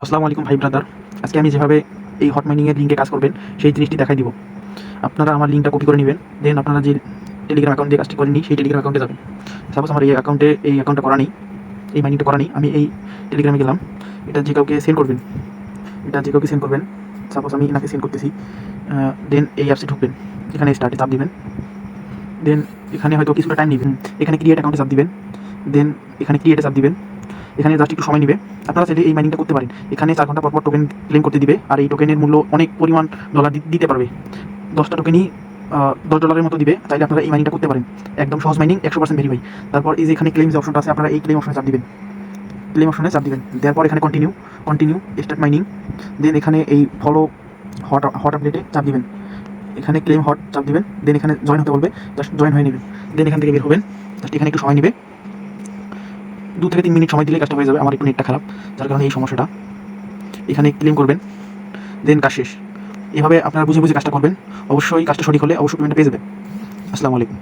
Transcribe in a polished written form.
আসসালামু আলাইকুম ভাই ব্রাদার। আজকে আমি যেভাবে এই হট মাইনিংয়ের লিঙ্কে কাজ করবেন সেই জিনিসটি দেখাই দিব। আপনারা আমার লিঙ্কটা কপি করে নেবেন, দেন আপনারা যে টেলিগ্রাম অ্যাকাউন্ট দিয়ে কাজটি করেননি সেই টেলিগ্রাম অ্যাকাউন্টে যাবেন। সাপোজ আমার এই অ্যাকাউন্টটা করা নেই, এই মাইনিংটা করা নেই, আমি এই টেলিগ্রামে গেলাম। এটা যে কাউকে সেন্ড করবেন, সাপোজ আমি এনাকে সেন্ড করতেছি। দেন এই অ্যাপসে ঢুকবেন, এখানে স্টার্টে চাপ দিবেন। দেন এখানে হয়তো কিছুটা টাইম নেবেন, এখানে ক্রিয়েট অ্যাকাউন্টে চাপ দিবেন। দেন এখানে ক্রিয়েটে চাপ দিবেন, এখানে জাস্ট একটু সময় নেবে। আপনারা চাইলে এই মাইনিংটা করতে পারেন। এখানে 4 ঘন্টা পর টোকেন ক্লেম করতে দিবে, আর এই টোকেনের মূল্য অনেক পরিমাণ ডলার দিতে পারবে। 10টা টোকেনই $10 মতো দিবে। চাইলে আপনারা এই মাইনিংটা করতে পারেন। একদম সহজ মাইনিং, 100% ভেরিফাই। তারপর এই যে এখানে ক্লেম যে অপশনটা আছে, আপনারা এই ক্লেম অপশনে চাপ দিবেন। দেওয়ার পর এখানে কন্টিনিউ স্টার্ট মাইনিং। দেন এখানে এই ফলো হট আপডেটে চাপ দিবেন। এখানে ক্লেম হট চাপ দিবেন। দেন এখানে জয়েন হতে বলবে, জাস্ট জয়েন হয়ে নেবেন। দেন এখান থেকে বের হবেন। জাস্ট এখানে একটু সময় নেবে, 2 থেকে 3 মিনিট সময় দিলে কাজটা হয়ে যাবে। আমার একটু নেটটা খারাপ, যার কারণে এই সমস্যাটা। এখানে ক্লেম করবেন, দেন কাজ শেষ। এভাবে আপনারা বুঝে কাজটা করবেন। অবশ্যই কাজটা সঠিক হলে অবশ্যই পেমেন্টটা পেয়ে যাবেন। আসসালামু আলাইকুম।